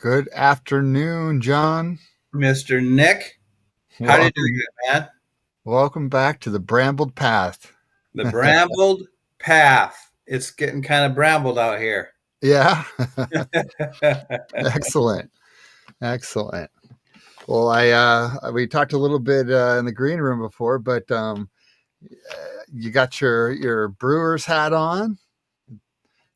Good afternoon, John. Mr. Nick. How do you Welcome, doing, man? welcome back to the Brambled Path. The Brambled Path. It's getting kind of brambled out here. Yeah, excellent, excellent. Well, I we talked a little bit in the green room before, but you got your Brewers hat on.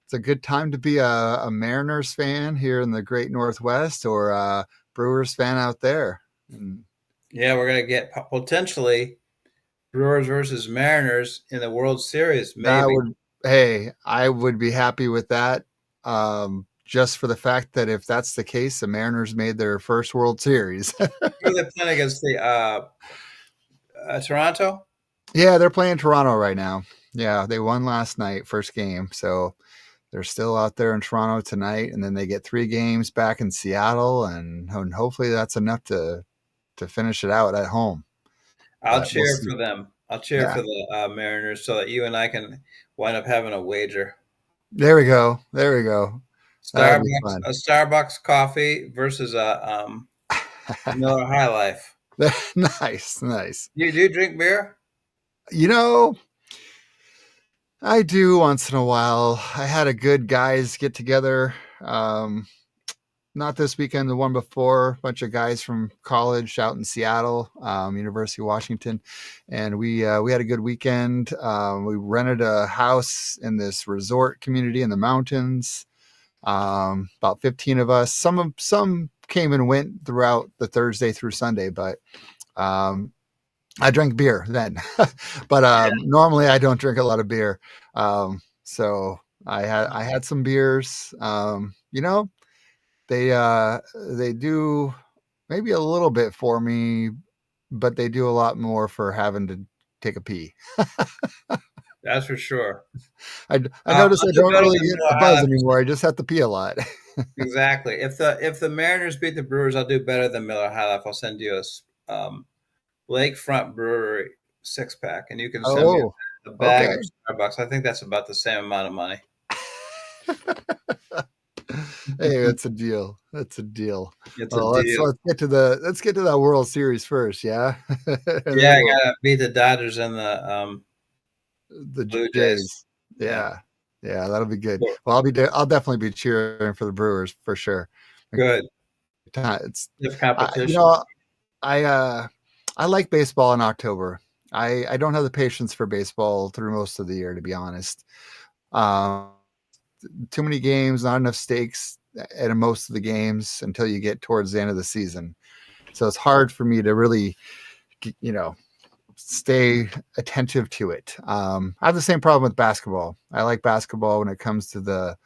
It's a good time to be a Mariners fan here in the Great Northwest, or a Brewers fan out there. And Yeah, we're going to get potentially Brewers versus Mariners in the World Series, that maybe. would, hey, I would be happy with that. Just for the fact that if that's the case, the Mariners made their first World Series. Who are they playing against? Toronto? Yeah, they're playing Toronto right now. Yeah, they won last night, first game. So they're still out there in Toronto tonight, and then they get 3 games back in Seattle, and hopefully that's enough to finish it out at home. I'll But we'll cheer see. for them. I'll cheer Yeah, for the Mariners so that you and I can wind up having a wager. there we go. There we go. That'll be fun. A Starbucks coffee versus a Miller High Life. Nice, nice. You do drink beer? You know, I do once in a while. I had a good guys get together. Not this weekend, the one before. A bunch of guys from college out in Seattle, University of Washington, and we had a good weekend. We rented a house in this resort community in the mountains. About 15 of us. Some came and went throughout the Thursday through Sunday, but I drank beer then. But normally I don't drink a lot of beer. So I had some beers. They do maybe a little bit for me, but they do a lot more for having to take a pee. That's for sure. I notice I'll I do don't better really than get Miller a High buzz Life. anymore. I just have to pee a lot. Exactly. If the Mariners beat the Brewers, I'll do better than Miller High Life. I'll send you Lakefront Brewery 6-pack, and you can send me Oh, a bag okay. of Starbucks. I think that's about the same amount of money. Hey, that's a deal. That's a deal. It's a Well, deal. let's get to that World Series first, yeah. And Yeah, then I we'll gotta beat the Dodgers and the Blue Jays. Jays. Yeah, Yeah, yeah, that'll be good. cool. Well, I'll definitely be cheering for the Brewers for sure. Good. It's Stiff I, you competition. know I I like baseball in October. I don't have the patience for baseball through most of the year, to be honest. Um, Too many games, not enough stakes at most of the games until you get towards the end of the season. So it's hard for me to really, you know, stay attentive to it. I have the same problem with basketball. I like basketball when it comes to the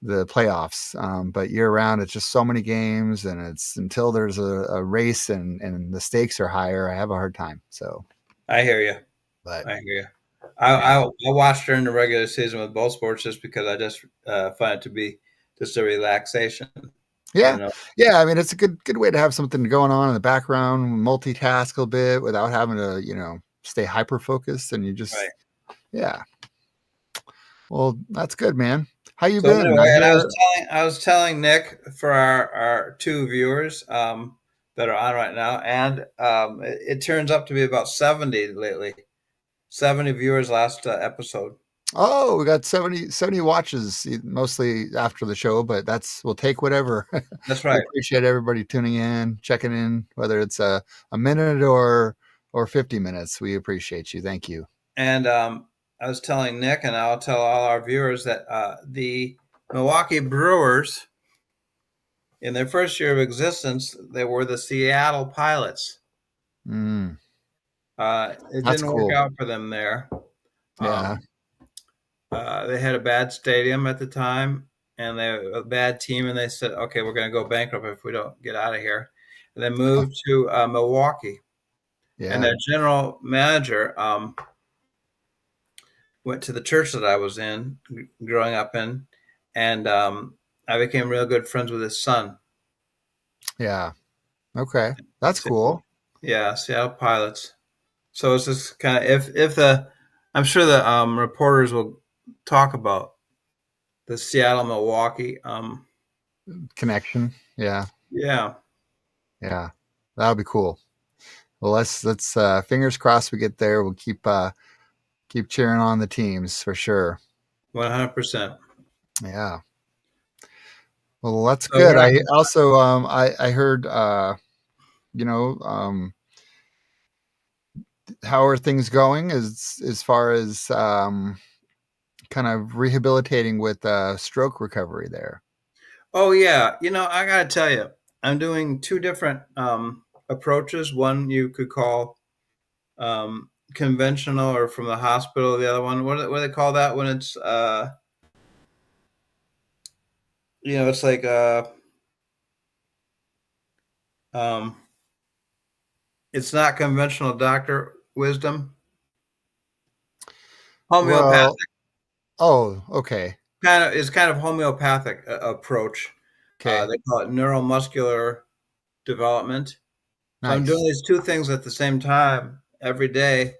playoffs, but year round it's just so many games, and it's until there's a race and the stakes are higher. I have a hard time. So, I hear you. but I hear you. yeah, I watch during the regular season with both sports just because I just find it to be just a relaxation. You yeah, know, yeah. I mean, it's a good way to have something going on in the background, multitask a bit without having to stay hyper focused, and you right? just yeah. Well, that's good, man. How you So been? I anyway, and hear. I was telling Nick for our two viewers that are on right now, and it turns up to be about 70 lately. 70 viewers last episode. Oh, we got 70 watches, mostly after the show, but we'll take whatever. That's We right. appreciate everybody tuning in, checking in, whether it's a minute or 50 minutes. We appreciate you. Thank you. And I was telling Nick, and I'll tell all our viewers that the Milwaukee Brewers, in their first year of existence, they were the Seattle Pilots. Mm, It that's didn't work cool. out for them there. Yeah. Um, they had a bad stadium at the time, and they were a bad team, and they said, "Okay, we're going to go bankrupt if we don't get out of here." And they moved to Milwaukee, and Yeah. their general manager went to the church that I was in, growing up in, and I became real good friends with his son. Yeah. Okay. That's Seattle, cool. yeah, Seattle Pilots. So it's just kind of if the I'm sure the reporters will talk about the Seattle Milwaukee connection. Yeah, Yeah, yeah, that'll be cool. Well, let's fingers crossed we get there. We'll keep cheering on the teams for sure. 100%. Yeah. Well, that's So good. we're not. I also I heard you know how are things going as far as kind of rehabilitating with stroke recovery there. Oh yeah, I gotta tell you, I'm doing two different approaches. One you could call conventional or from the hospital. The other one, what do they call that when it's it's like um, it's not conventional doctor wisdom. Well, Homeopathic oh, okay, kind of homeopathic approach. okay, They call it neuromuscular development. So I'm doing nice. these two things at the same time every day.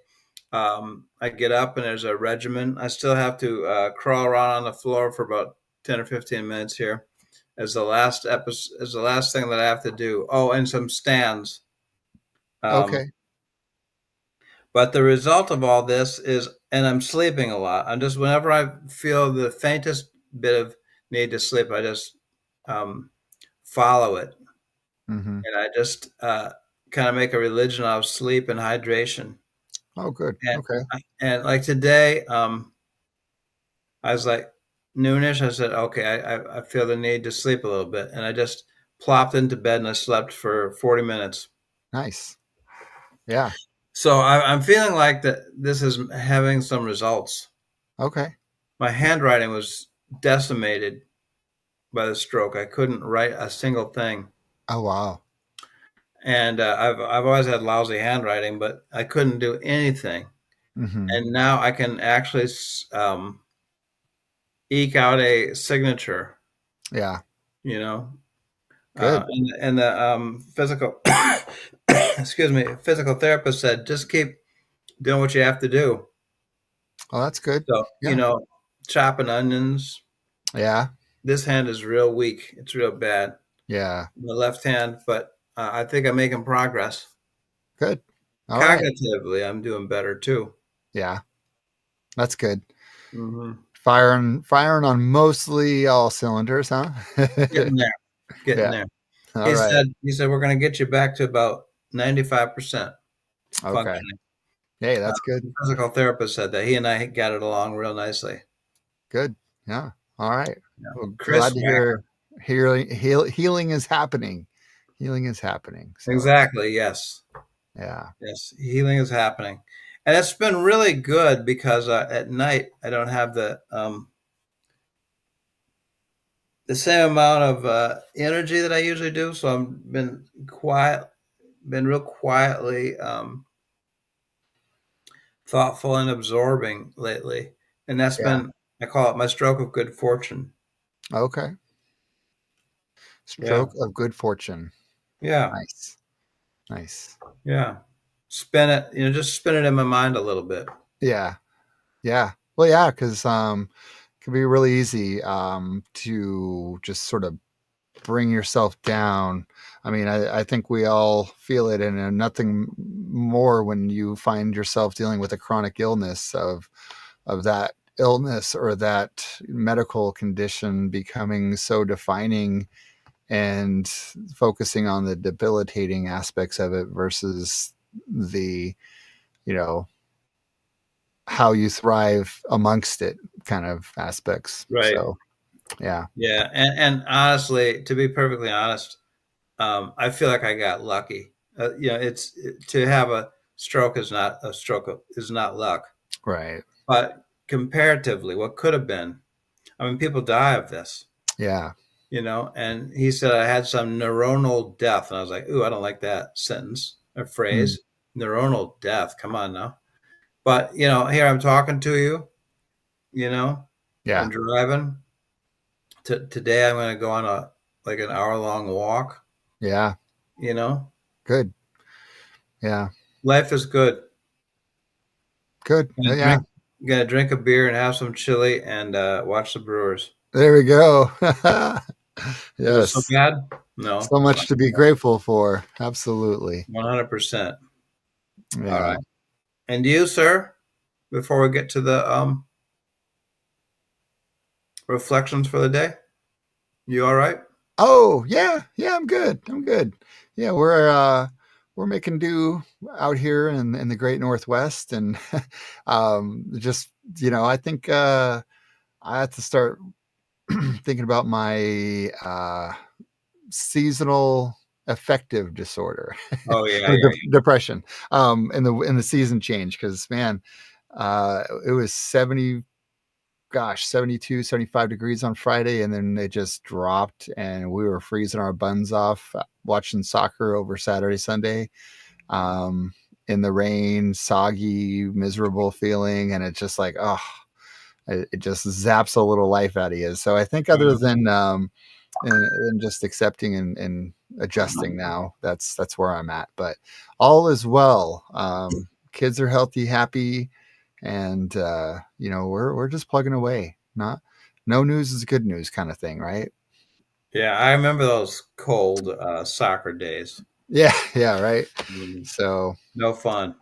I get up and there's a regimen. I still have to crawl around on the floor for about 10 or 15 minutes here as the last episode, as the last thing that I have to do. Oh, and some stands. Um, Okay, but the result of all this is, and I'm sleeping a lot. I'm just, whenever I feel the faintest bit of need to sleep, I just um, follow it. mm-hmm. And I just kind of make a religion of sleep and hydration. Oh, good. And, Okay, and like today, I was like noonish. I said, okay, I feel the need to sleep a little bit. And I just plopped into bed and I slept for 40 minutes. nice. Yeah. So I'm feeling like that this is having some results. Okay. My handwriting was decimated by the stroke. I couldn't write a single thing. Oh, wow. And I've always had lousy handwriting, but I couldn't do anything. Mm-hmm. And now I can actually eke out a signature, Yeah. you know, Good. and the physical, excuse me, physical therapist said, just keep doing what you have to do. Oh, that's good. So, Yeah. chopping onions. Yeah. This hand is real weak. It's real bad. Yeah. The left hand, but I think I'm making progress. Good. All right. Cognitively, I'm doing better too. Yeah. That's good. Hmm. Firing on mostly all cylinders, huh? Getting there, getting Yeah. there. All He right. said, he said, we're going to get you back to about 95% Okay. functioning. Hey, that's good. The physical therapist said that he and I got it along real nicely. Good. Yeah. All right. Yeah. Well, Chris glad to Wacker. healing is happening. Healing is happening. So, Exactly. Yes. yeah. Yes. Healing is happening. And it's been really good because at night I don't have the same amount of energy that I usually do. So I've been real quietly thoughtful and absorbing lately. And that's Yeah. been, I call it my stroke of good fortune. Okay. Yeah. Stroke of good fortune. Yeah. Nice. Nice. Yeah. Spin it, just spin it in my mind a little bit. Yeah. Yeah. Well, yeah, because it can be really easy to just sort of bring yourself down. I mean, I think we all feel it, and nothing more when you find yourself dealing with a chronic illness of that illness or that medical condition becoming so defining and focusing on the debilitating aspects of it versus the you know how you thrive amongst it kind of aspects. Right. So yeah, Yeah. And honestly, to be perfectly honest, I feel like I got lucky. To have a stroke is not a stroke is not luck, right, but comparatively, what could have been. I mean, people die of this, yeah, And he said I had some neuronal death, and I was like, "Ooh, I don't like that sentence or mm, phrase, neuronal death. Come on now." But here I'm talking to you. You know, yeah, I'm driving. Today I'm going to go on an hour long walk. yeah, You know, good, yeah, life is good. good, Gonna yeah. drink, gonna drink a beer and have some chili and watch the Brewers. There we go. Is it so Yes. bad? No, So much to be grateful for. Absolutely. 100%. All Yeah. right. And you, sir, before we get to the reflections for the day, you all right? Oh, yeah. Yeah, I'm good. I'm good. Yeah, we're making do out here in the great Northwest and just, I think I have to start thinking about my seasonal affective disorder Oh yeah, or yeah, depression in the season change because man it was 72, 75 degrees on Friday and then it just dropped and we were freezing our buns off watching soccer over Saturday, Sunday, um in the rain, soggy, miserable feeling, and it's just like, oh, it just zaps a little life out of you. So I think yeah. other than and just accepting and adjusting now, that's where I'm at. But all is well. Kids are healthy, happy, and we're just plugging away. Not no news is good news kind of thing, right? Yeah, I remember those cold soccer days. Yeah, yeah, right. Mm, So no fun.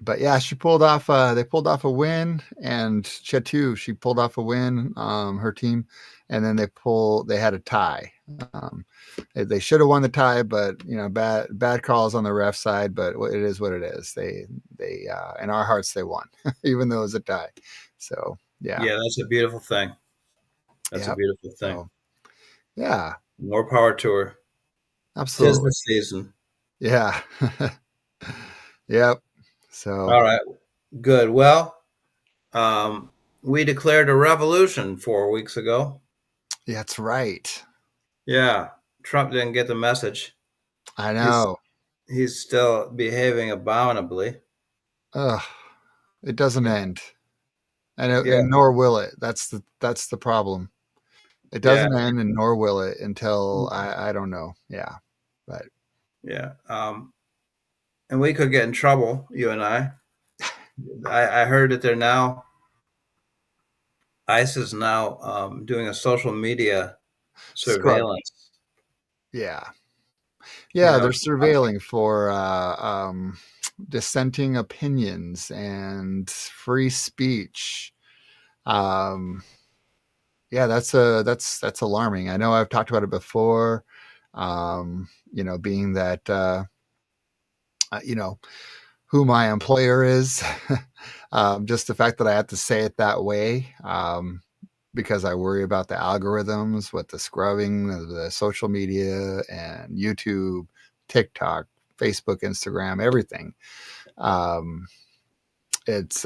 but yeah, she pulled off. They pulled off a win, and Chetu, she pulled off a win. Her team, and then they had a tie. Um, they should have won the tie, but bad calls on the ref side. But it is what it is. They in our hearts they won, even though it was a tie. So yeah, Yeah, that's a beautiful thing. That's a yep. beautiful thing. So yeah, More power to her. 'Tis the absolutely. season. Yeah, yep. So All right, good. Well, um, we declared a revolution 4 weeks ago. yeah, that's right. Yeah, Trump didn't get the message. I He's know. he's still behaving abominably. Ugh, it doesn't Yeah, end. And yeah, nor will it. That's the problem. It yeah, doesn't end, and nor will it until I don't know. Yeah, but yeah. And we could get in trouble, you and I. I heard that they're now ICE is now doing a social media scrub. surveillance. Yeah, You yeah. know, They're surveilling for dissenting opinions and free speech. Um, yeah, that's alarming. I know I've talked about it before. Being that you know who my employer is. Just the fact that I have to say it that way, because I worry about the algorithms with the scrubbing of the social media and YouTube, TikTok, Facebook, Instagram, everything. Um, it's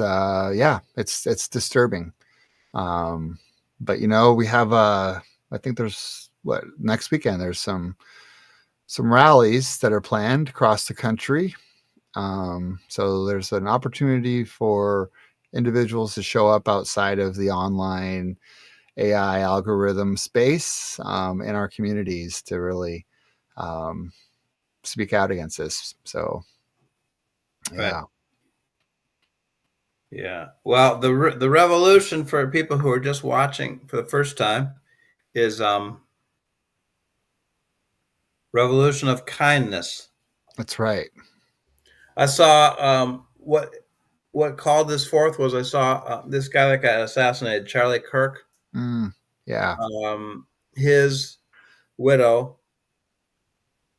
disturbing. Um, but we have I think there's what next weekend there's some rallies that are planned across the country. So there's an opportunity for individuals to show up outside of the online AI algorithm space in our communities to really um, speak out against this. So, right? yeah, Yeah. Well, the revolution for people who are just watching for the first time is revolution of kindness. that's right. I saw what called this forth was I saw this guy that got assassinated, Charlie Kirk. Mm, yeah. His widow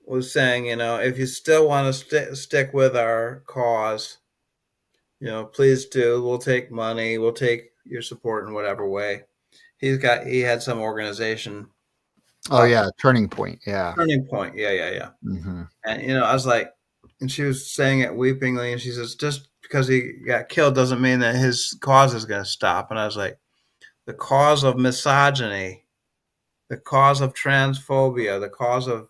was saying, if you still want to stick with our cause, please do. We'll take money. We'll take your support in whatever way. He had some organization, Oh, uh, yeah. Turning point. Yeah. Turning Point. Yeah, yeah, yeah. Hmm. And I was like, and she was saying it weepingly, and she says, just because he got killed doesn't mean that his cause is going to stop. And I was like, the cause of misogyny, the cause of transphobia, the cause of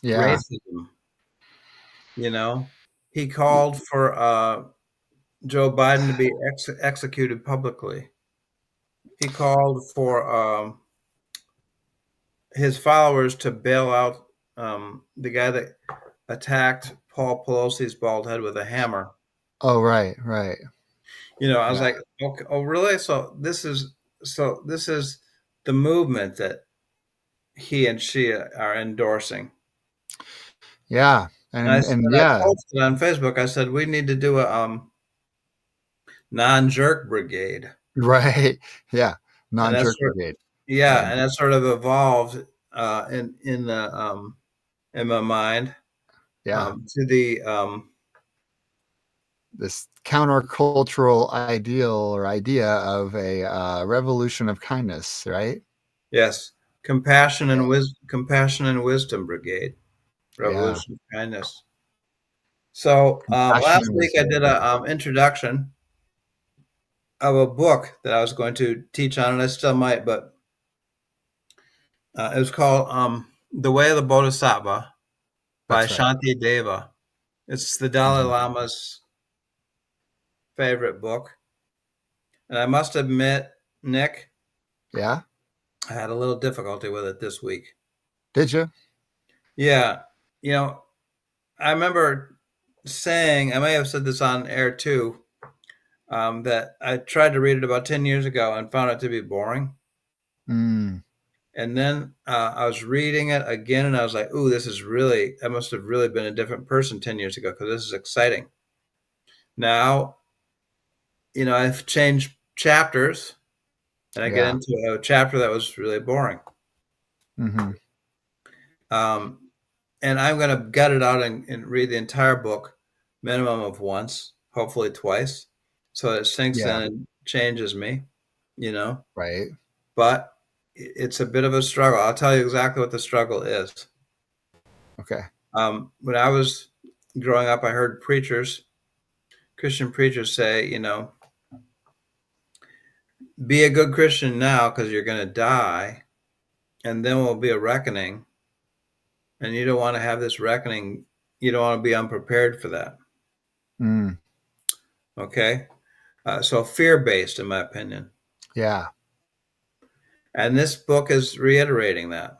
Yeah. racism. He called for Joe Biden to be executed publicly. He called for his followers to bail out the guy that attacked Paul Pelosi's bald head with a hammer. Oh, right. Right. I was Yeah. like, okay, oh, really? So this is the the movement that he and she are endorsing. Yeah. And And I yeah, posted on Facebook. I said we need to do a non-jerk brigade, right. Yeah. and that's Non-jerk sort brigade. yeah, And and that sort of evolved in the in my mind yeah, to the this countercultural ideal or idea of a revolution of kindness, right? yes, compassion and wisdom brigade, Yeah. revolution of kindness. So Compassion last and week I wisdom. did a introduction of a book that I was going to teach on, and I still might, but it was called "The Way of the Bodhisattva" by That's right. Shanti Deva. It's the Dalai Hmm. Lama's favorite book, and I must admit, Nick, Yeah. I had a little difficulty with it this week. Did you? Yeah, you know, I remember saying, I may have said this on air too, that I tried to read it about 10 years ago and found it to be boring. Mm, And then I was reading it again and I was like, ooh, I must have really been a different person 10 years ago because this is exciting. Now, I've changed chapters and I get yeah. into a chapter that was really boring. Hmm. Um, and I'm going to gut it out and read the entire book, minimum of once, hopefully twice, so it sinks in Yeah. and changes me, you know. Right. But it's a bit of a struggle. I'll tell you exactly what the struggle is. Okay. When I was growing up, I heard Christian preachers say, be a good Christian now because you're going to die, and then will be a reckoning, and you don't want to have this reckoning. You don't want to be unprepared for that. Mm, Okay. So fear based, in my opinion. yeah. And this book is reiterating that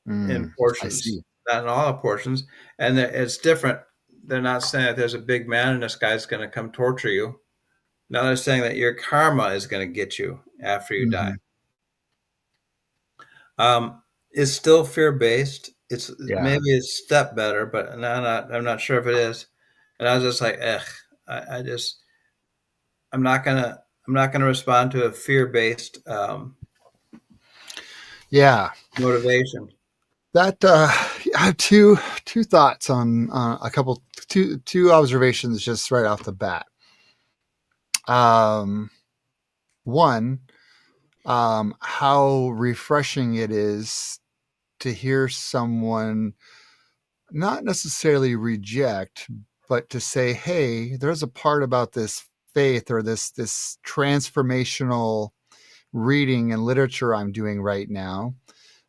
in I portions, see. not in all the portions. And it's different. They're not saying that there's a big man in the sky that's going to come torture you. Now they're saying that your karma is going to get you after you die. Hmm. It's still fear based. It's Yeah. maybe a step better, but I'm not sure if it is. And I was just like, I just, I'm not gonna respond to a fear based Yeah. motivation. That I have two thoughts on a couple two observations just right off the bat. Um, One, how refreshing it is to hear someone not necessarily reject, but to say, "Hey, there's a part about this faith or this transformational reading and literature I'm doing right now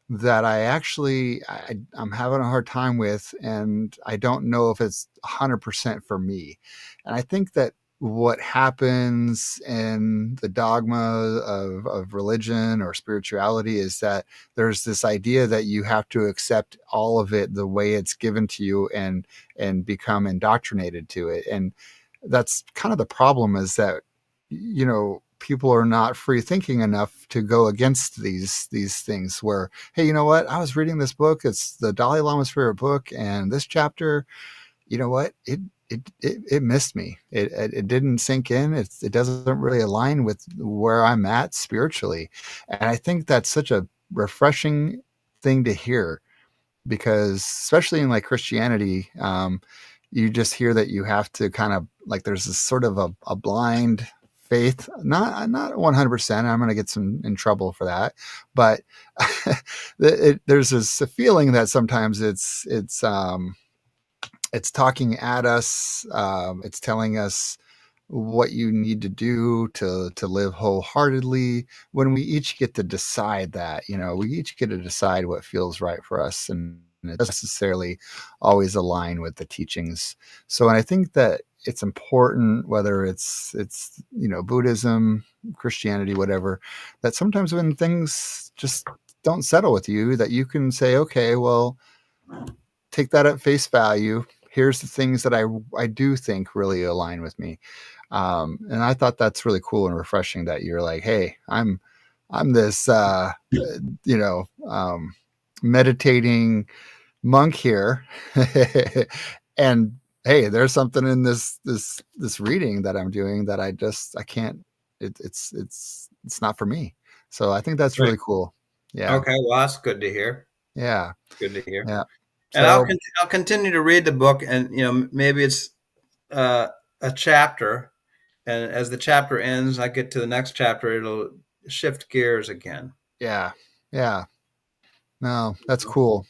that I'm having a hard time with, and I don't know if it's 100% for me." And I think that what happens in the dogma of religion or spirituality is that there's this idea that you have to accept all of it the way it's given to you and become indoctrinated to it. And that's kind of the problem, is that people are not free thinking enough to go against these things where, hey, you know what, I was reading this book, it's the Dalai Lama's favorite book, and this chapter, you know what, it missed me, it didn't sink in, it doesn't really align with where I'm at spiritually. And I think that's such a refreshing thing to hear, because especially in like Christianity, you just hear that you have to kind of like, there's this sort of a blind faith, not 100%. I'm going to get some in trouble for that, but there's this a feeling that sometimes it's talking at us. It's telling us what you need to do to live wholeheartedly, when we each get to decide that. We each get to decide what feels right for us, and it doesn't necessarily always align with the teachings. So, and I think that it's important, whether it's Buddhism, Christianity, whatever, that sometimes when things just don't settle with you, that you can say, okay, well, take that at face value. Here's the things that I do think really align with me. And I thought that's really cool and refreshing that you're like, hey, I'm this you know meditating monk here, and hey, there's something in this reading that I'm doing that I can't. It's not for me. So I think that's Right. really cool. Yeah, Okay, well, that's good to hear. yeah, Good to hear. yeah. And So I'll continue to read the book, and maybe it's uh, a chapter, and as the chapter ends, I get to the next chapter, it'll shift gears again. yeah, yeah. No, that's cool.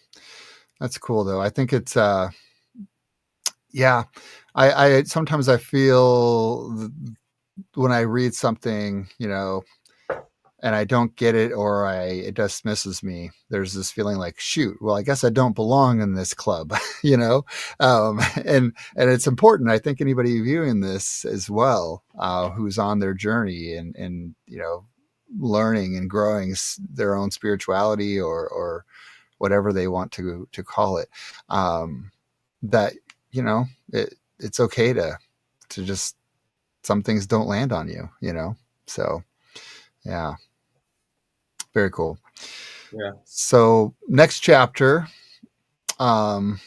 That's cool though. I think it's yeah. I sometimes I feel when I read something, and I don't get it or it just misses me. There's this feeling like, shoot, well, I guess I don't belong in this club, you know. And it's important. I think anybody viewing this as well, who's on their journey and learning and growing their own spirituality or whatever they want to call it, that it's okay to just some things don't land on you. So yeah, very cool. Yeah. So next chapter, um,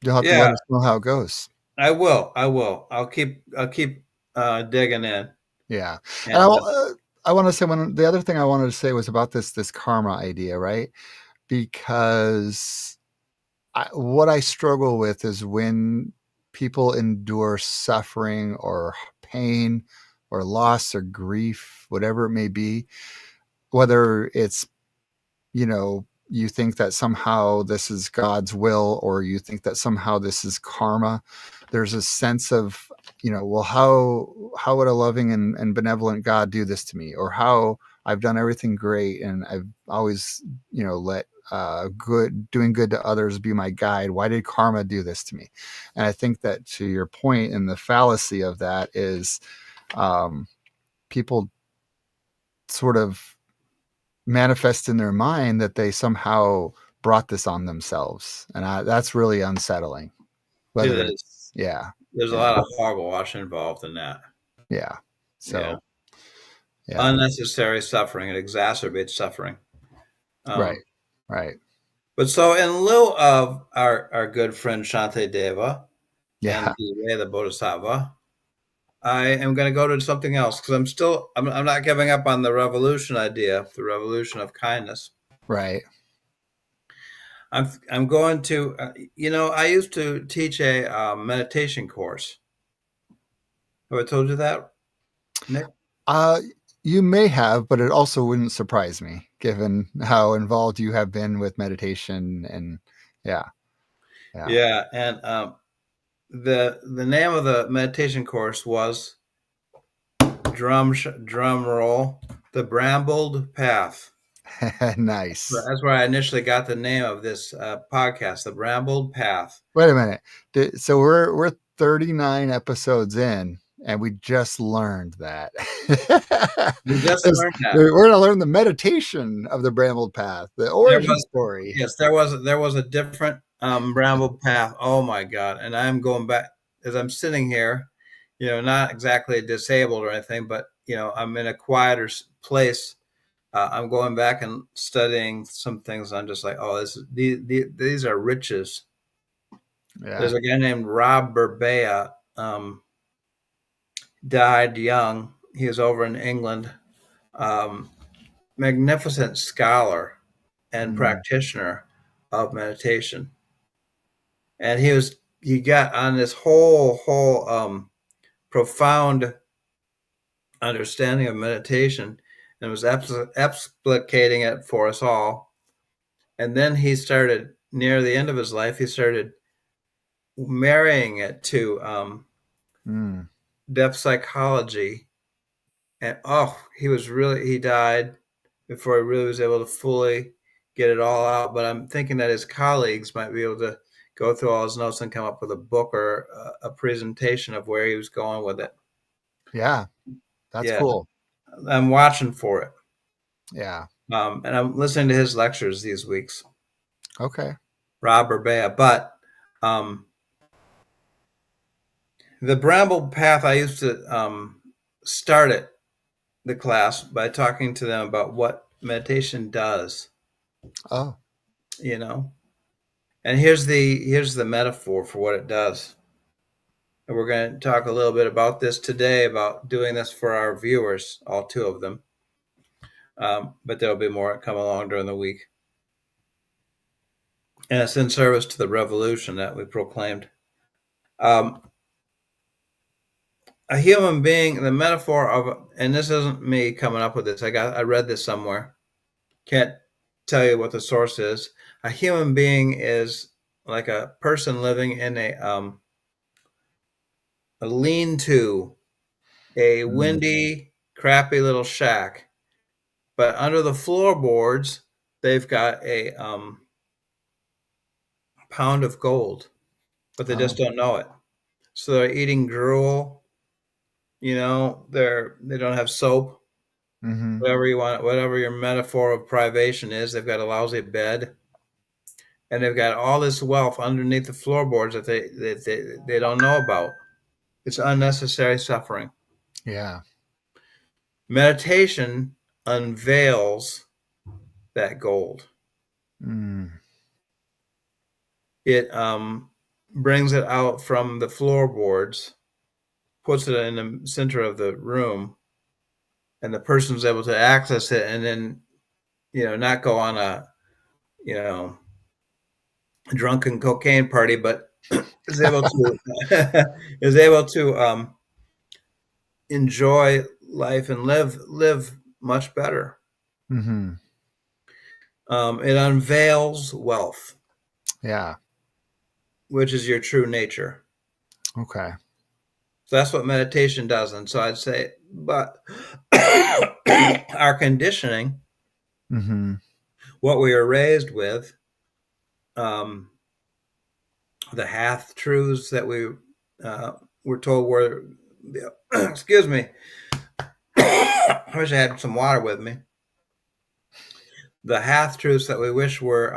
you'll have to let Yeah, us know how it goes. I will. I will. I'll keep digging in. Yeah, and And I want to say the other thing I wanted to say was about this karma idea, right? Because what I struggle with is when people endure suffering or pain or loss or grief, whatever it may be, whether it's you think that somehow this is God's will, or you think that somehow this is karma. There's a sense of, well, how would a loving and benevolent God do this to me? Or how I've done everything great and I've always, let doing good to others be my guide. Why did karma do this to me? And I think that to your point, and the fallacy of that is people sort of manifest in their mind that they somehow brought this on themselves, and that's really unsettling. it Whether is. it's yeah, There's a yeah, lot of hogwash involved in that. yeah. Yeah. So yeah, Unnecessary suffering. It exacerbates suffering. right, Um, right, but so, in lieu of our good friend Shante Deva and yeah, the way of the Bodhisattva, I am going to go to something else because I'm not giving up on the revolution idea, the revolution of kindness. right. I'm going to, I used to teach a meditation course. Have I told you that, Nick? Uh, you may have, but it also wouldn't surprise me given how involved you have been with meditation and yeah, yeah. Yeah, and the name of the meditation course was drum roll, the Brambled Path. Nice. That's where I initially got the name of this podcast, the Brambled Path. Wait a minute. So we're 39 episodes in, and we just learned that. We just learned that We're going to learn the meditation of the Brambled Path, the there origin was story. yes, there was a different Brambled Path. Oh my God! And I'm going back as I'm sitting here, not exactly disabled or anything, but I'm in a quieter place. I'm going back and studying some things. I'm just like, oh, these are riches. Yeah. There's a guy named Rob Burbea, died young. He was over in England. Um, Magnificent scholar and Mm, practitioner of meditation, and he got on this whole profound understanding of meditation and was explicating it for us all. And then he started near the end of his life. He started marrying it to mm. depth psychology, and he died before he really was able to fully get it all out. But I'm thinking that his colleagues might be able to go through all his notes and come up with a book or a presentation of where he was going with it. Yeah. That's Yeah, cool. I'm watching for it. Yeah. And I'm listening to his lectures these weeks, Okay. Rob Burbea. But um, the Bramble Path, I used to start it the class by talking to them about meditation does, Oh. you know. And here's the metaphor for what it does. And we're going to talk a little bit about this today, about doing this for our viewers, all two of them. But there'll be more come along during the week. And it's in service to the revolution that we proclaimed. Um, a human being, the metaphor of, and this isn't me coming up with this. I read this somewhere. Can't tell you what the source is. A human being is like a person living in a lean-to, a Mm. windy, crappy little shack. But under the floorboards, they've got a pound of gold, but they just Oh. don't know it. So they're eating gruel. They don't have soap. Mm-hmm. Whatever you want, whatever your metaphor of privation is, they've got a lousy bed, and they've got all this wealth underneath the floorboards that they don't know about. It's unnecessary suffering. Yeah. Meditation unveils that gold. Mm. It brings it out from the floorboards, puts it in the center of the room, and the person's able to access it, and then not go on a you know drunken cocaine party, but is able to is able to enjoy life and live much better. Mm-hmm. It unveils wealth, Yeah. which is your true nature. Okay. So that's what meditation does. And so I'd say, but our conditioning, Mm-hmm. what we are raised with, um, the half truths that we were told were, excuse me, I wish I had some water with me. The half truths that we wish were,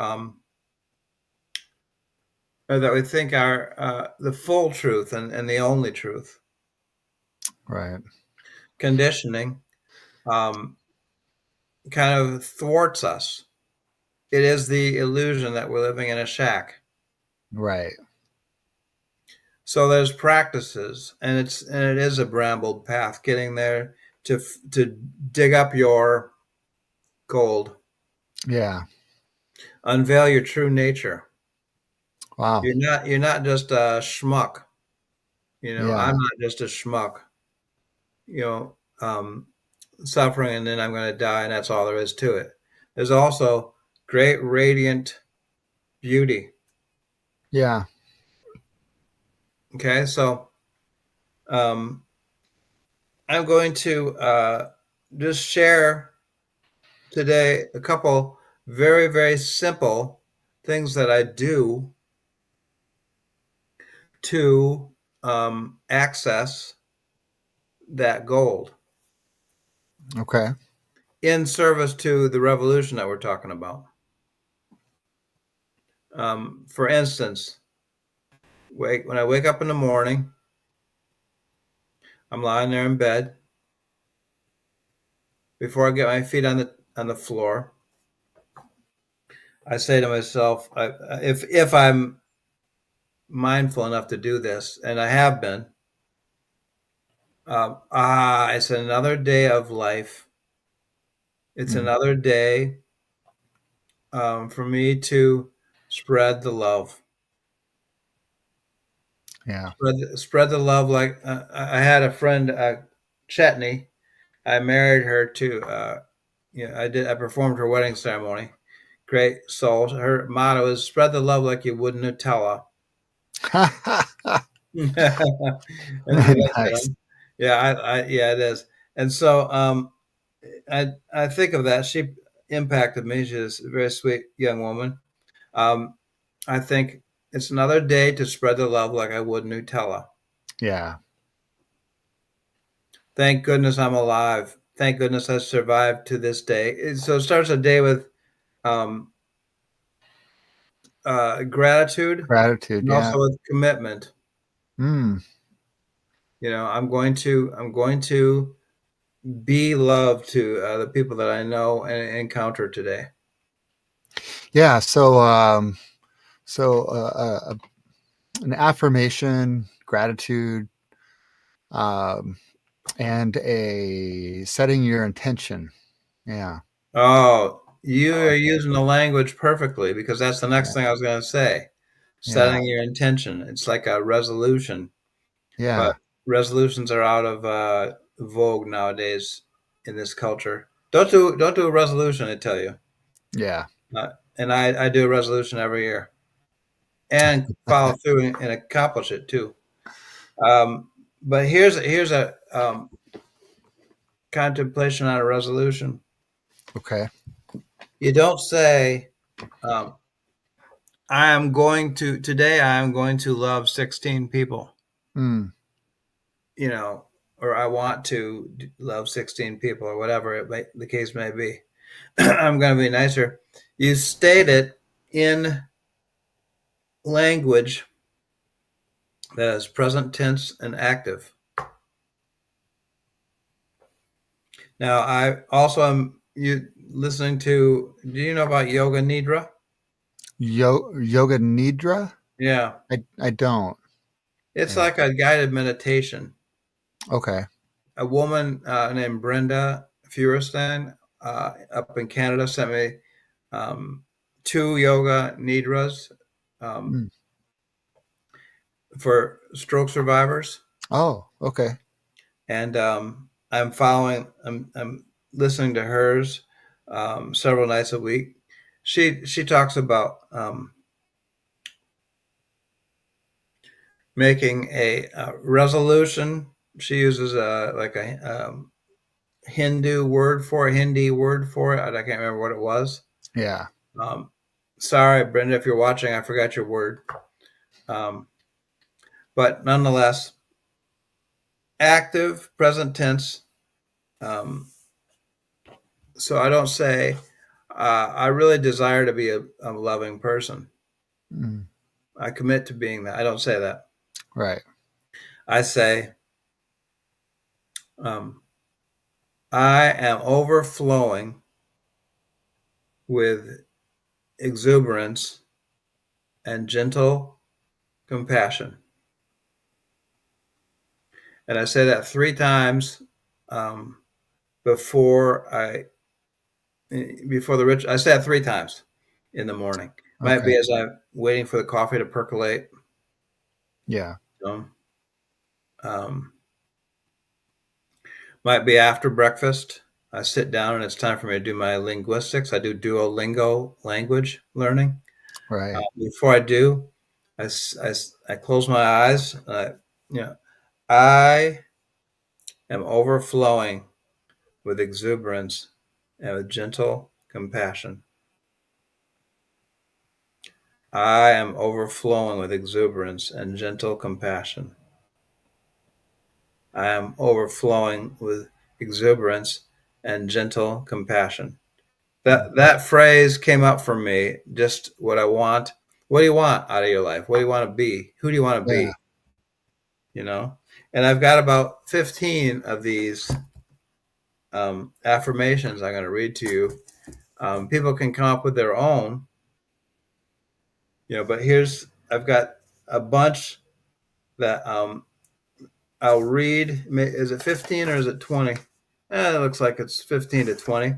or that we think are the full truth and the only truth. Right. Conditioning kind of thwarts us. It is the illusion that we're living in a shack. Right. So there's practices, and it is a brambled path getting there to dig up your gold, Yeah. unveil your true nature. Wow. You're not just a schmuck. I'm Yeah. not just a schmuck. You know, um, suffering, and then I'm going to die, and that's all there is to it. There's also great radiant beauty. Yeah. Okay, so um, I'm going to just share today a couple very, very simple things that I do to access that gold Okay. in service to the revolution that we're talking about. For instance, when I wake up in the morning, I'm lying there in bed. Before I get my feet on the floor, I say to myself, if I'm mindful enough to do this, and I have been, it's another day of life. It's Mm. another day for me to spread the love. Yeah. Spread the love. Like I had a friend, Chetney. I married her to. I performed her wedding ceremony. Great soul. Her motto is "Spread the love like you would Nutella." And so Nice. yeah, yeah, it is. And so I think of that. She impacted me. She's a very sweet young woman. Um, I think it's another day to spread the love like I would Nutella. Yeah. Thank goodness I'm alive. Thank goodness I survived to this day. So it starts a day with um, gratitude Gratitude. and Yeah. also with commitment. Mm. I'm going to be love to the people that I know and encounter today. Yeah. So an affirmation, gratitude, um, and a setting your intention. Yeah. Oh, you I are like that. using the language perfectly because that's the next Yeah. thing I was going to say. Yeah. Setting your intention. It's like a resolution, but Yeah. resolutions are out of vogue nowadays in this culture. Don't do a resolution, I tell you. Yeah. And I do a resolution every year and follow through and accomplish it too. But here's a contemplation on a resolution. Okay. You don't say, um, I am going to today. I am going to love 16 people. Mm. You know, or I want to love 16 people, or whatever the case may be. I'm going to be nicer. You state it in language that is present tense and active. Now, I also am you listening to. Do you know about yoga nidra? Yoga nidra? Yeah, I don't. it's Yeah. like a guided meditation. Okay. A woman named Brenda Feuerstein up in Canada sent me um, two yoga nidras um, Mm. for stroke survivors, Oh, okay. and I'm listening to hers several nights a week. She talks about making a resolution. She uses a Hindi word for it. I can't remember what it was. Yeah. Um, Sorry, Brenda, if you're watching, I forgot your word. Um, but nonetheless, active, present tense. Um, so I don't say, I really desire to be a loving person. Mm. I commit to being that. I don't say that. Right. I say, um, I am overflowing with exuberance and gentle compassion. And I say that three times um, before before the rich. I say that three times in the morning. Might Okay. be as I'm waiting for the coffee to percolate. Yeah. You know? um, Might be after breakfast. I sit down and it's time for me to do my linguistics. I do Duolingo language learning. Right. Before I do, I close my eyes. You know, I am overflowing with exuberance and with gentle compassion. I am overflowing with exuberance and gentle compassion. I am overflowing with exuberance and gentle compassion. Mm. That phrase came up for me. Just what I want. What do you want out of your life? What do you want to be? Who do you want to Yeah. be? You know. And I've got about 15 of these affirmations I'm going to read to you. People can come up with their own, but here's I've got a bunch that I'll read. Is it 15 or is it 20? It looks like it's 15 to 20.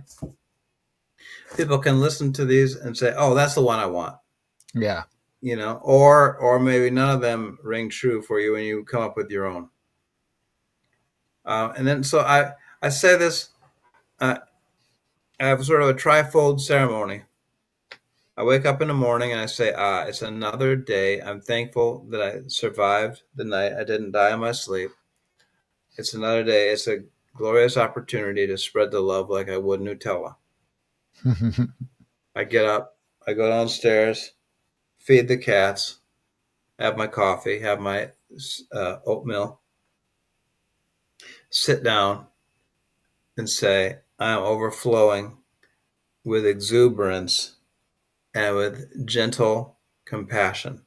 People can listen to these and say, "Oh, that's the one I want." Yeah. Or maybe none of them ring true for you, and you come up with your own. And then so I say this. Uh, I have sort of a trifold ceremony. I wake up in the morning and I say, it's another day. I'm thankful that I survived the night. I didn't die in my sleep. It's another day. It's a glorious opportunity to spread the love like I would Nutella. I get up, I go downstairs, feed the cats, have my coffee, have my oatmeal, sit down and say, I am overflowing with exuberance and with gentle compassion.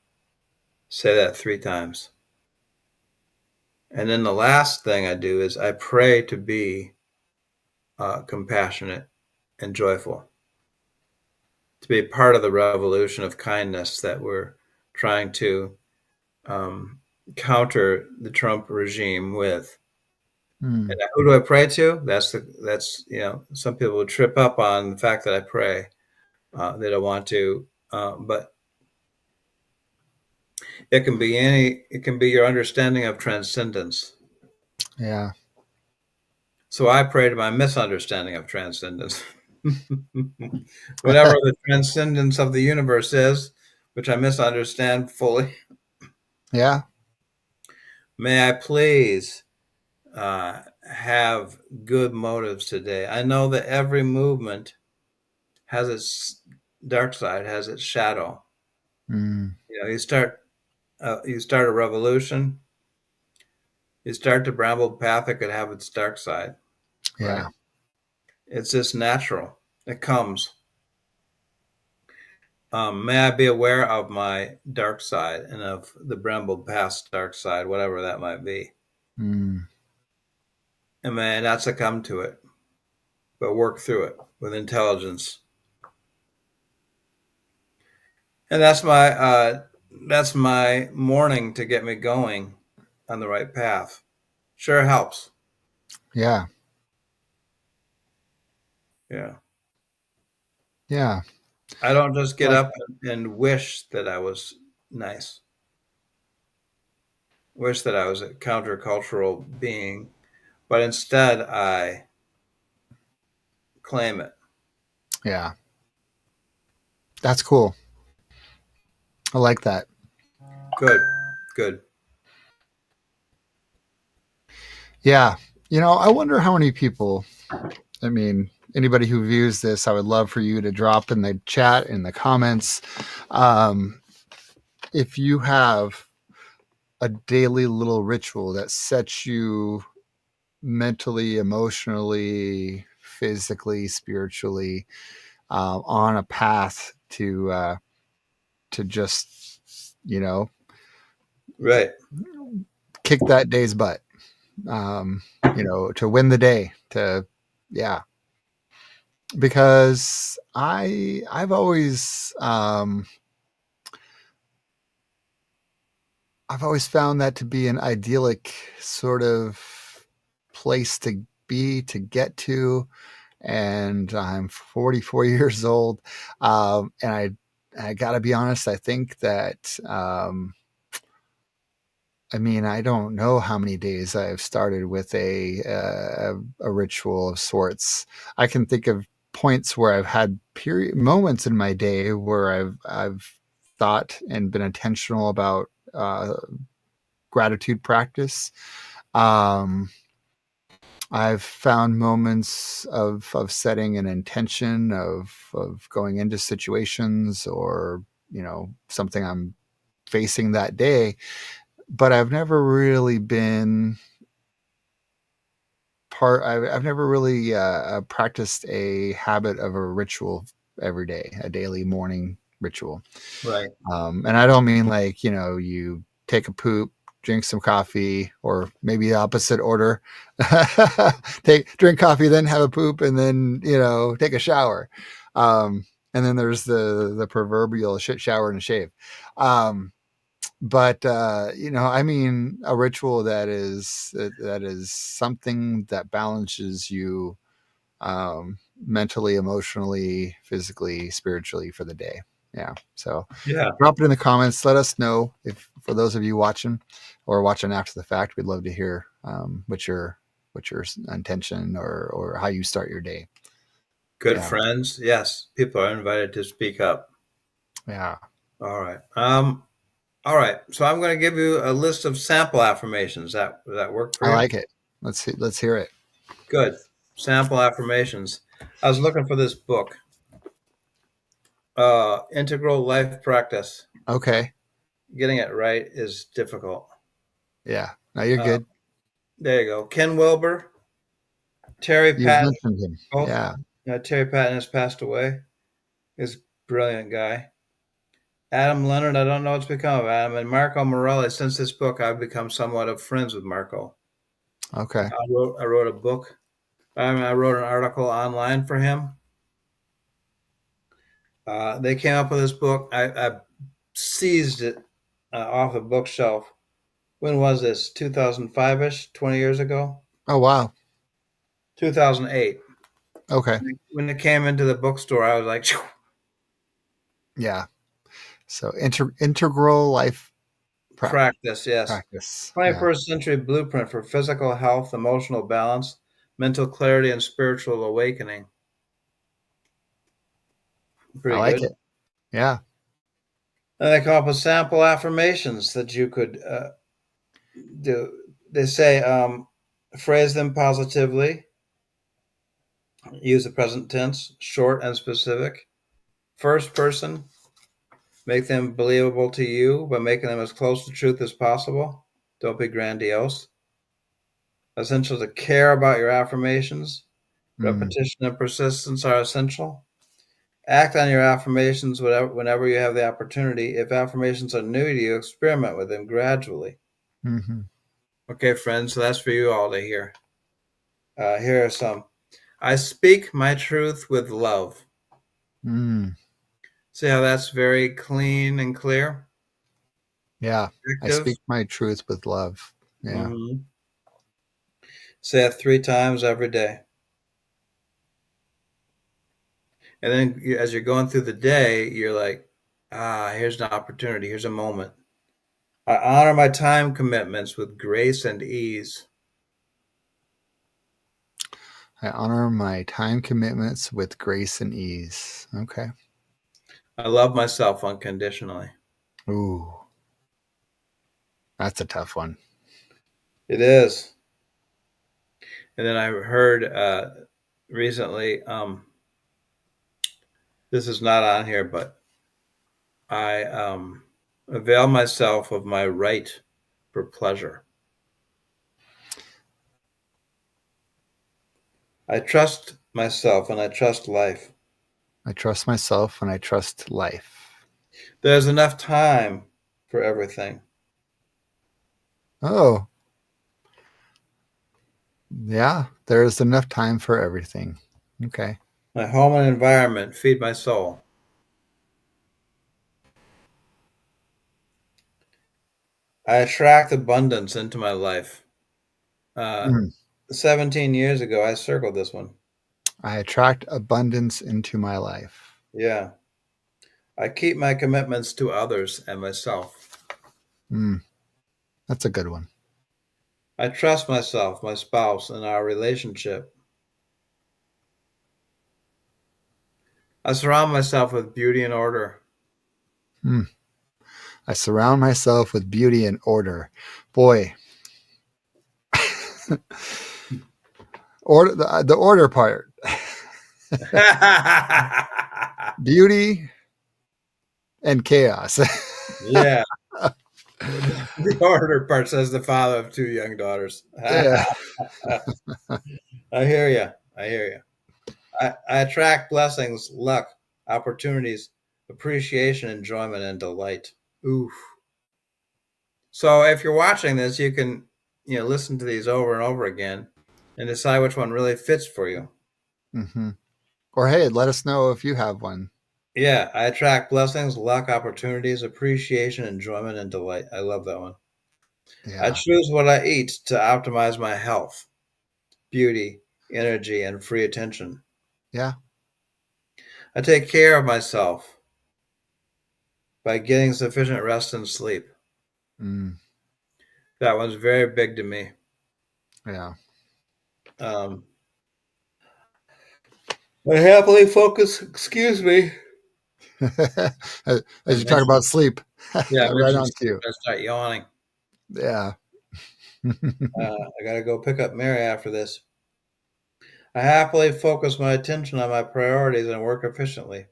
Say that three times. And then the last thing I do is I pray to be compassionate, and joyful. To be part of the revolution of kindness that we're trying to um, counter the Trump regime with. Mm. And who do I pray to? That's some people would trip up on the fact that I pray. They don't want to, but it can be your understanding of transcendence. Yeah. So I pray to my misunderstanding of transcendence. Whatever the transcendence of the universe is, which I misunderstand fully, Yeah. may I please have good motives today. I know that every movement has its dark side, has its shadow. Mm. You start a revolution, you start the Brambled path. It could have its dark side, right? Yeah. It's just natural. It comes. May I be aware of my dark side and of the Brambled path's dark side, whatever that might be, Mm. and may I not succumb to it, but work through it with intelligence. And that's my morning to get me going on the right path. Sure helps. Yeah. Yeah. Yeah. I don't just get Like, up and wish that I was nice, wish that I was a countercultural being, but instead I claim it. yeah. That's cool. I like that. Good, good. Yeah. I wonder how many people, I mean, anybody who views this, I would love for you to drop in the chat, in the comments. Um, if you have a daily little ritual that sets you mentally, emotionally, physically, spiritually on a path to just Right. kick that day's butt, to win the day, to yeah, because I've always found that to be an idyllic sort of place to be, to get to. And I'm 44 years old. And I got to be honest, I think that, I mean, I don't know how many days I've started with a ritual of sorts. I can think of points where I've had moments in my day where I've thought and been intentional about gratitude practice. Um, I've found moments of setting an intention of going into situations or something I'm facing that day, but I've never really been I've never really practiced a habit of a ritual every day, a daily morning ritual. Right. And I don't mean like, you take a poop, drink some coffee, or maybe the opposite order. Drink coffee, then have a poop, and then, take a shower. And then there's the proverbial shit shower and a shave. But I mean a ritual that is something that balances you mentally, emotionally, physically, spiritually for the day. Yeah. So Yeah. drop it in the comments. Let us know, if for those of you watching or watching after the fact, we'd love to hear what your intention or how you start your day. Good Yeah. friends. Yes. People are invited to speak up. Yeah. All right. All right. So I'm going to give you a list of sample affirmations. Does that work for I you? like it. Let's hear it. Good. Sample affirmations. I was looking for this book, Integral Life Practice. Okay. Getting it right is difficult. Yeah. Now you're Uh, good. there you go. Ken Wilber, Terry You've Patton, mentioned him. both. Yeah. Terry Patton has passed away. He's a brilliant guy. Adam Leonard, I don't know what's become of Adam. And Marco Morelli, since this book, I've become somewhat of friends with Marco. Okay. I wrote a book I wrote an article online for him. They came up with this book. I seized it off the bookshelf. When was this? 2005 ish, 20 years ago? Oh wow. 2008. Okay. When it came into the bookstore, I was like, Yeah. So integral life practice, yes. practice. Yeah. 21st century blueprint for physical health, emotional balance, mental clarity, and spiritual awakening. I Pretty like good. it. Yeah. And they come up with sample affirmations that you could do. They say, phrase them positively, use the present tense, short and specific. First person, make them believable to you by making them as close to truth as possible. Don't be grandiose. Essential to care about your affirmations. Mm, Repetition and persistence are essential. Act on your affirmations whenever you have the opportunity. If affirmations are new to you, experiment with them gradually. hmm Okay, friends, so that's for you all to hear. Here are some. I speak my truth with love. mm, See how that's very clean and clear? yeah. I Active. speak my truth with love. Yeah. Mm-hmm. Say it 3 times every day. And then as you're going through the day, you're like, here's an opportunity. Here's a moment. I honor my time commitments with grace and ease. I honor my time commitments with grace and ease. Okay. I love myself unconditionally. Ooh, that's a tough one. It is. And then I heard recently, this is not on here, but I avail myself of my right for pleasure. I trust myself and I trust life. I trust myself and I trust life. There's enough time for everything. Oh, yeah. There's enough time for everything. Okay. My home and environment feed my soul. I attract abundance into my life. Uh, Mm. 17 years ago, I circled this one. I attract abundance into my life. Yeah. I keep my commitments to others and myself. Mm, that's a good one. I trust myself, my spouse, and our relationship. I surround myself with beauty and order. Mm. I surround myself with beauty and order. Boy, order the order part. Beauty and chaos. Yeah. The order part says the father of 2 young daughters. Yeah. I hear you. I hear you. I attract blessings, luck, opportunities, appreciation, enjoyment, and delight. Oof. So if you're watching this, you can, listen to these over and over again and decide which one really fits for you. hmm Or hey, let us know if you have one. Yeah, I attract blessings, luck, opportunities, appreciation, enjoyment, and delight. I love that one. I Yeah. choose what I eat to optimize my health, beauty, energy, and free attention. Yeah. I take care of myself by getting sufficient rest and sleep. Mm, That one's very big to me. yeah. Um, I happily focus, excuse me. I As you talk mentioned, about sleep, yeah, I right mentioned on sleep. cue. I start yawning. Yeah. I got to go pick up Mary after this. I happily focus my attention on my priorities and work efficiently.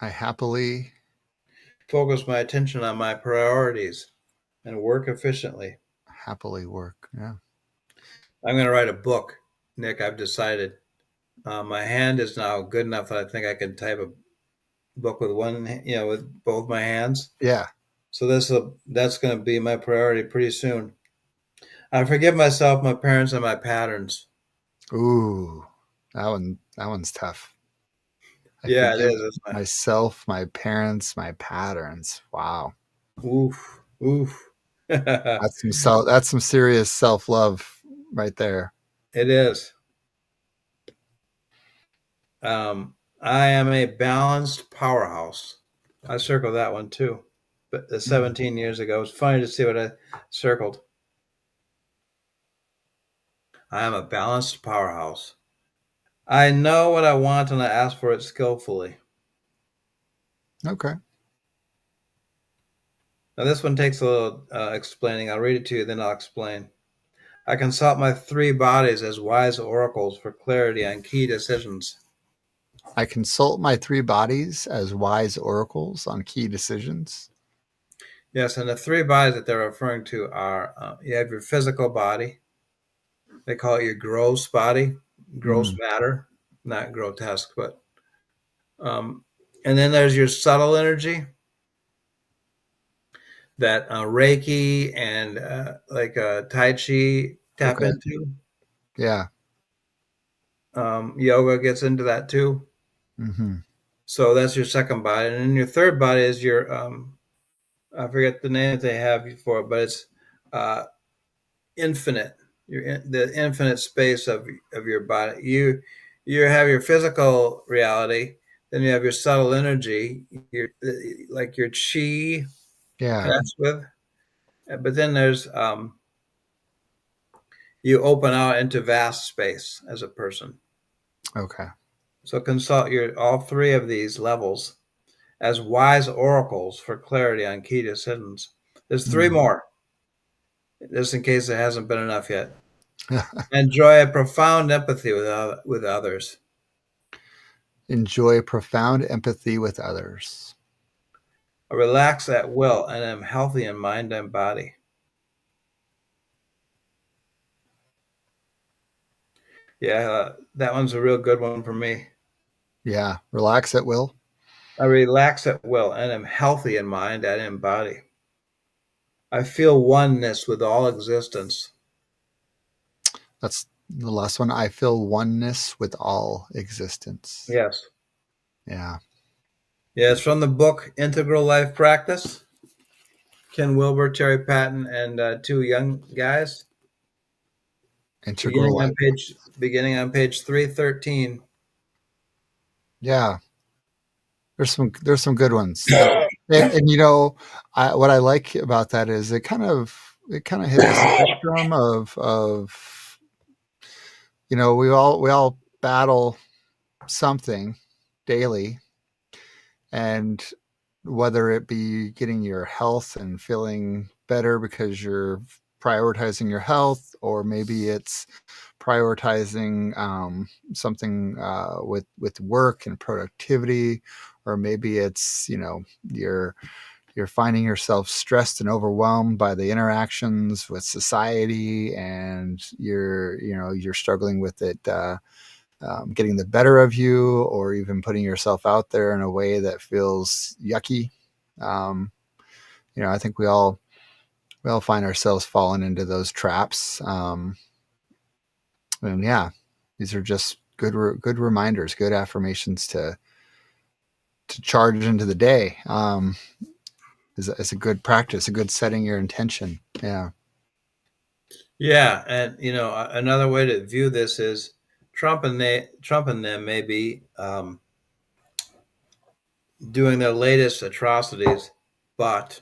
I happily, Focus my attention on my priorities and work efficiently. happily work. Yeah. I'm going to write a book, Nick. I've decided. My hand is now good enough that I think I can type a book with with both my hands. Yeah. So that's going to be my priority pretty soon. I forgive myself, my parents, and my patterns. Ooh, that one's tough. I Yeah, it forgive is. It's my myself, my parents, my patterns. Wow. oof, oof. It That's some serious self-love right there. is. I am a balanced powerhouse. I circled that one too. But Mm. 17 years ago, it's funny to see what I circled. I am a balanced powerhouse. I know what I want and I ask for it skillfully. Okay. Now, this one takes a little explaining. I'll read it to you, then I'll explain. I consult my three bodies as wise oracles for clarity on key decisions. I consult my three bodies as wise oracles on key decisions. Yes, and the three bodies that they're referring to are you have your physical body. They call it your gross body, gross Mm. matter, not grotesque, but. Um, and then there's your subtle energy that Reiki and like Tai Chi tap Okay. into. Yeah. Yoga gets into that too. Hmm. So that's your second body, and then your third body is your I forget the name that they have for it, but it's uh, infinite. The infinite space of your body. You have your physical reality, then you have your subtle energy, your like your chi Yeah. connects with, but then there's you open out into vast space as a person. Okay. So consult your all three of these levels as wise oracles for clarity on key decisions. There's three Mm. more, just in case there hasn't been enough yet. Enjoy a profound empathy with others. Enjoy profound empathy with others. Relax at will and am healthy in mind and body. Yeah, that one's a real good one for me. Yeah. Relax at will. I relax at will and am healthy in mind and in body. I feel oneness with all existence. That's the last one. I feel oneness with all existence. Yes. Yeah. Yeah, it's from the book Integral Life Practice. Ken Wilber, Terry Patton, and two young guys. Integral Beginning on life. page beginning on page 313. Yeah. There's some good ones. And what I like about that is it kind of hit the spectrum of we all battle something daily, and whether it be getting your health and feeling better because you're prioritizing your health, or maybe it's prioritizing something with work and productivity, or maybe it's you're finding yourself stressed and overwhelmed by the interactions with society, and you're struggling with it getting the better of you, or even putting yourself out there in a way that feels yucky. um, I think we all find ourselves falling into those traps. And yeah, these are just good reminders, good affirmations to charge into the day. Is a good practice, a good setting your intention. Yeah. Yeah, and another way to view this is Trump and them may be doing their latest atrocities, but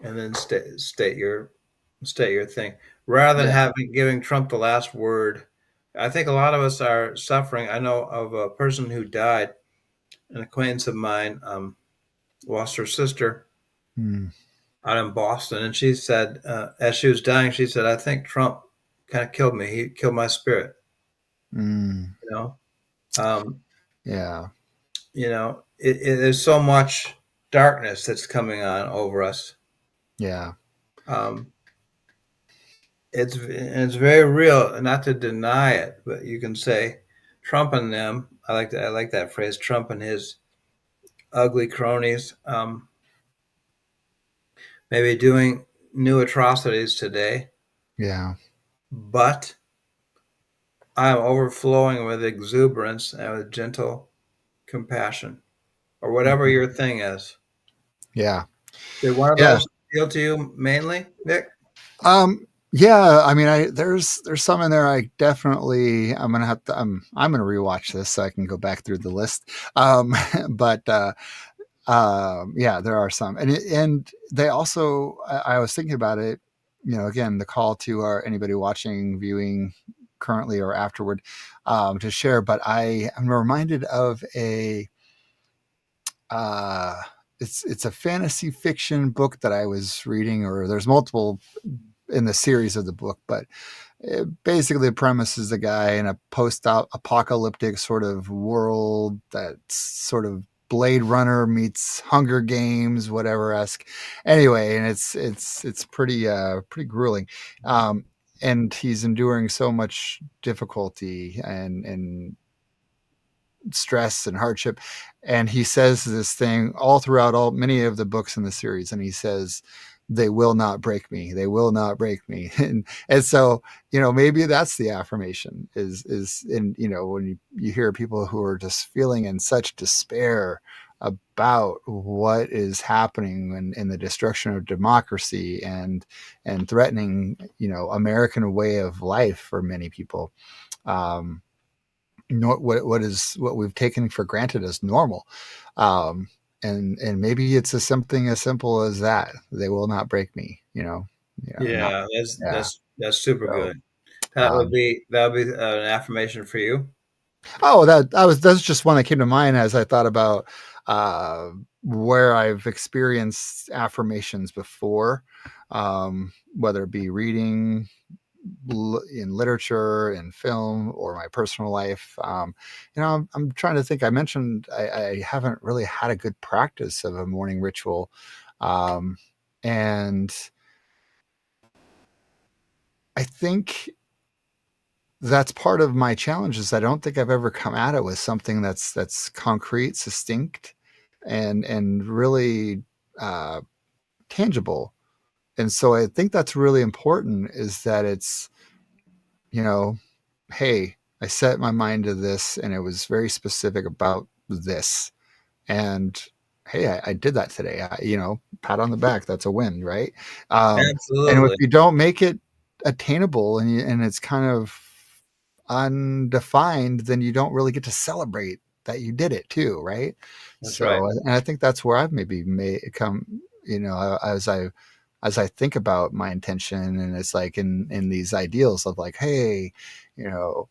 and then state your thing rather than Yeah. having giving Trump the last word. I think a lot of us are suffering. I know of a person who died, an acquaintance of mine, lost her sister Mm, out in Boston, and she said, as she was dying, she said, "I think Trump kind of killed me. He killed my spirit." mm, You know, um, yeah. there's so much darkness that's coming on over us. Yeah. Um, it's very real. Not to deny it, but you can say Trump and them. I like that phrase. Trump and his ugly cronies, maybe doing new atrocities today. Yeah. but I'm overflowing with exuberance and with gentle compassion, or whatever Mhm. your thing is. Yeah. Did one of Yeah. those appeal to you mainly, Nick? Yeah, I mean, there's some in there. I definitely I'm gonna have to I'm gonna rewatch this so I can go back through the list. But yeah, there are some, and they also I was thinking about it. You know, again, the call to our anybody watching, viewing currently or afterward to share. But I am reminded of a uh, it's a fantasy fiction book that I was reading, or there's multiple in the series of the book, but basically the premise is a guy in a post-apocalyptic sort of world that's sort of Blade Runner meets Hunger Games, whatever esque. Anyway, and it's pretty grueling, um, and he's enduring so much difficulty and stress and hardship. And he says this thing all throughout all many of the books in the series, and he says, "They will not break me. They will not break me." And so, you know, maybe that's the affirmation is in, you know, when you hear people who are just feeling in such despair about what is happening in the destruction of democracy and threatening, you know, American way of life for many people. Um, what we've taken for granted as normal, um, and maybe it's a something as simple as that. They will not break me, you know, not Yeah, yeah. that's super So good. um, That would be an affirmation for you. oh, that's just one that came to mind as I thought about uh, where I've experienced affirmations before, whether it be reading in literature and film or my personal life. You know, I'm trying to think. I mentioned I haven't really had a good practice of a morning ritual, um, and I think that's part of my challenge is I don't think I've ever come at it with something that's concrete, succinct, and really uh, tangible. And so I think that's really important is that it's, you know, hey, I set my mind to this and it was very specific about this. And hey, I did that today. You know, pat on the back. That's a win, right? Um, and if Absolutely. you don't make it attainable and it's kind of undefined, then you don't really get to celebrate that you did it too, right? That's right. So, and I think that's where I've maybe made come, you know, as I think about my intention and it's like in these ideals of like, hey, you know,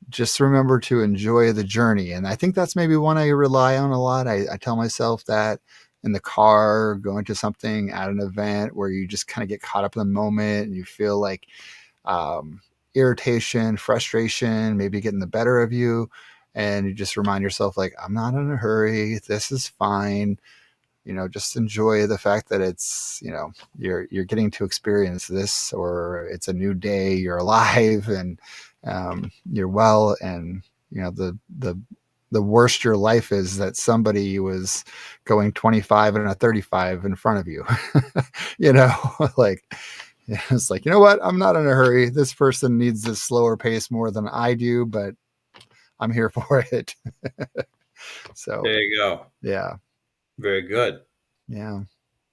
just remember to enjoy the journey. And I think that's maybe one I rely on a lot. I tell myself that in the car, going to something at an event where you just kind of get caught up in the moment and you feel like um, irritation, frustration, maybe getting the better of you. And you just remind yourself, like, I'm not in a hurry. This is fine. You know, just enjoy the fact that it's, you know, you're getting to experience this, or it's a new day, you're alive, and you're well, and you know the worst your life is that somebody was going 25 and a 35 in front of you. You know, like it's like, you know what, I'm not in a hurry, this person needs this slower pace more than I do, but I'm here for it. So There you go. yeah, Very good. yeah,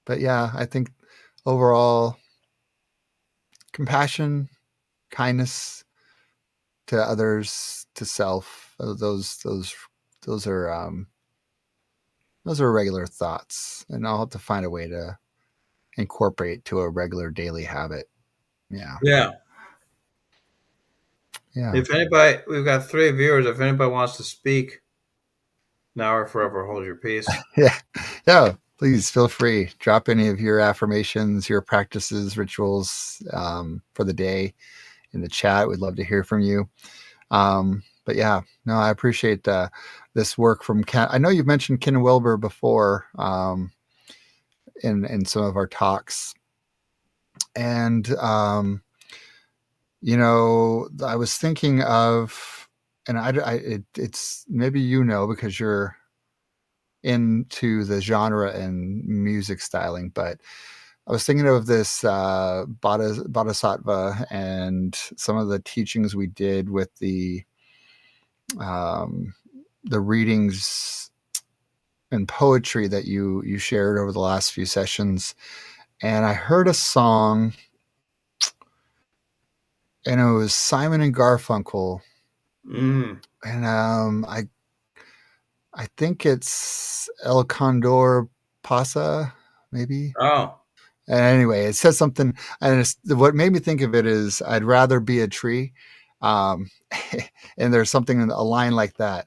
but yeah, I think overall compassion, kindness to others, to self, those are those are regular thoughts, and I'll have to find a way to incorporate to a regular daily habit. Yeah, Yeah. yeah, If anybody, we've got three viewers. If anybody wants to speak, now or forever hold your peace. yeah, yeah. Please feel free. Drop any of your affirmations, your practices, rituals for the day in the chat. We'd love to hear from you. But yeah, no, I appreciate this work from Ken. I know you've mentioned Ken Wilber before in some of our talks, and you know, I was thinking of, and it's maybe you know because you're into the genre and music styling, but I was thinking of this Bodhisattva and some of the teachings we did with um, the readings and poetry that you shared over the last few sessions. And I heard a song, and it was Simon and Garfunkel, Mm. and I think it's El Condor Pasa, maybe. Oh, And anyway, it says something, and what made me think of it is I'd rather be a tree, um, and there's something in a line like that,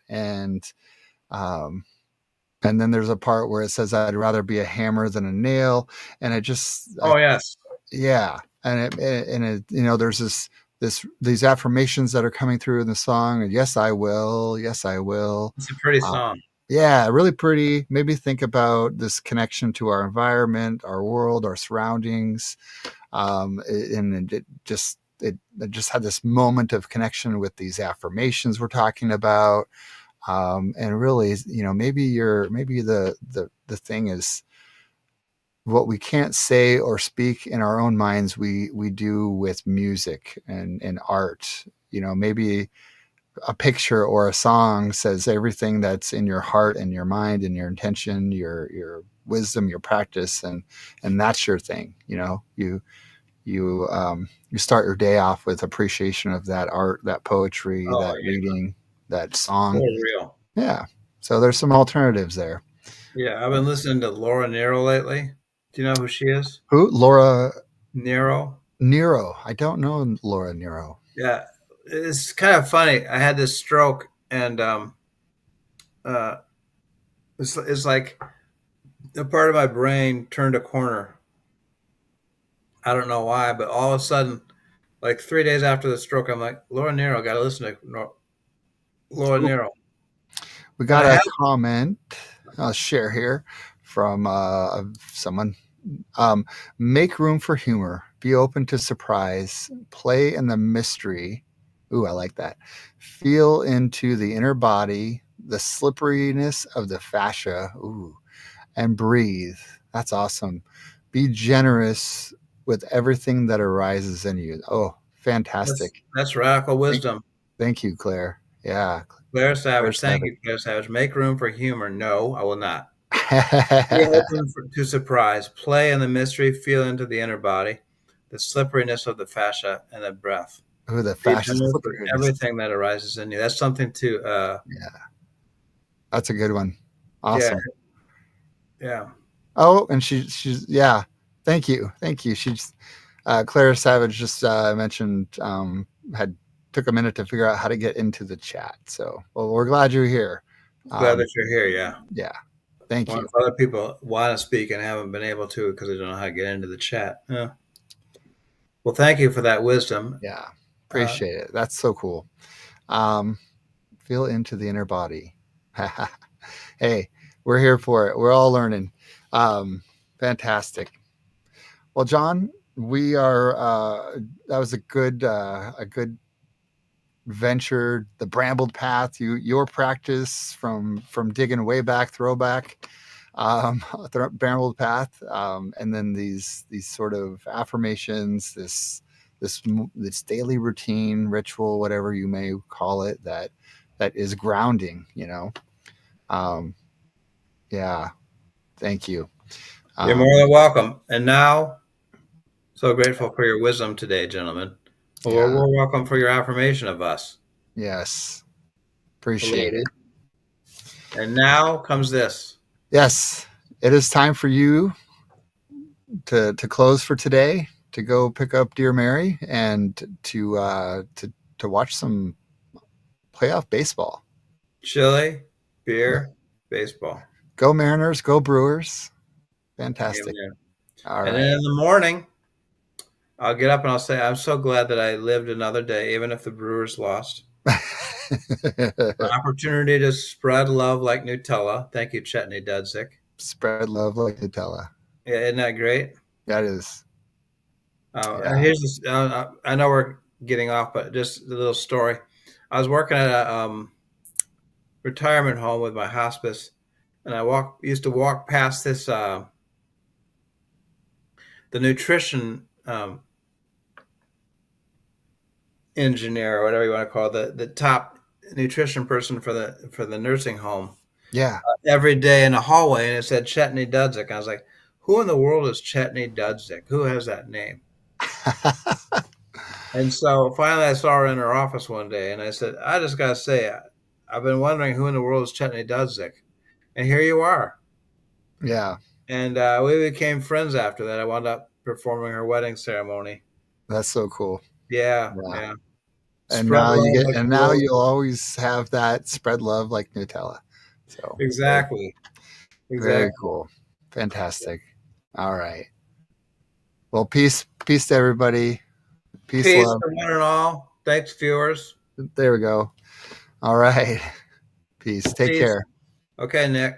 um, and then there's a part where it says I'd rather be a hammer than a nail, and I oh yes, yeah, there's these affirmations that are coming through in the song, and yes, I will, yes, I will. it's a pretty Uh, song. yeah, really pretty. Maybe think about this connection to our environment, our world, our surroundings, and it just had this moment of connection with these affirmations we're talking about, and really, maybe the thing is what we can't say or speak in our own minds we do with music and art. Maybe a picture or a song says everything that's in your heart and your mind and your intention, your wisdom, your practice, and that's your thing. You start your day off with appreciation of that art, that poetry, Oh that yeah, reading, that so song. real. Yeah, so there's some alternatives there. Yeah, I've been listening to Laura Nero lately. Do you know who she is? Who? Laura Nero. Nero. I don't know Laura Nero. Yeah, it's kind of funny. I had this stroke, and uh, it's like a part of my brain turned a corner. I don't know why, but all of a sudden, like 3 days after the stroke, I'm like, Laura Nero, got to listen to Laura Nero. We And got I a have, comment, I'll share here from someone. Um, Make room for humor. Be open to surprise. Play in the mystery. Ooh, I like that. Feel into the inner body, the slipperiness of the fascia. Ooh, and breathe. That's awesome. Be generous with everything that arises in you. Oh, fantastic. that's radical Thank, wisdom. thank you, Claire. Yeah, Claire Claire Savage. Thank Savage. you, Claire Savage. Make room for humor. No, I will not. Be open to surprise. Play in the mystery. Feel into the inner body, the slipperiness of the fascia, and the breath. Oh, the Be fascia generous with slipperiness. everything that arises in you. That's something to, Yeah, that's a good one. yeah, Awesome. yeah. Oh, and she's yeah. Thank you, thank you. She's Clara Savage just mentioned had took a minute to figure out how to get into the chat. So, well, we're glad you're here. Glad Um, that you're here. Yeah. yeah, thank Well, you. if other people want to speak and haven't been able to because they don't know how to get into the chat. Yeah. Well, thank you for that wisdom. Yeah, Uh, appreciate it. That's so cool. Um, Feel into the inner body. Hey, we're here for it. We're all learning. Fantastic. Well, John, we are. That was a good venture. The Brambled path. Your practice from digging way back, throwback, Brambled path, and then these sort of affirmations. This this daily routine, ritual, whatever you may call it, that is grounding. Um, yeah. Thank you. you're Um, more than welcome. And now, so grateful for your wisdom today, gentlemen. Well, yeah. we're welcome for your affirmation of us. Yes. Appreciate Believe. it. And now comes this. Yes. It is time for you to close for today, to go pick up Dear Mary, and to watch some playoff baseball. Chili, beer, baseball. Go Mariners, go Brewers. Fantastic. Amen. All And then right. in the morning, I'll get up and I'll say, I'm so glad that I lived another day, even if the Brewers lost. An opportunity to spread love like Nutella. Thank you, Chetney Dudzik. Spread love like Nutella. Yeah, isn't that great? That is. Yeah. Here's this. I know we're getting off, but just a little story. I was working at a retirement home with my hospice, and I used to walk past the nutrition engineer or whatever you want to call it, the top nutrition person for the nursing home Yeah. every day in the hallway, and it said Chetney Dudzik. I was like, who in the world is Chetney Dudzik? Who has that name? And so finally, I saw her in her office one day, and I said, I just got to say, I've been wondering who in the world is Chetney Dudzik, and here you are. Yeah. And we became friends after that. I wound up performing her wedding ceremony. That's so cool. Yeah, Yeah. yeah. And Spread now you love get, like and the now world. you'll always have that spread love like Nutella. So very, Exactly, very exactly. cool. Fantastic. All right. Well, peace to everybody. Peace, Peace love. to one and all. Thanks, viewers. There we go. All right. Peace. Take Peace. care. Okay, Nick.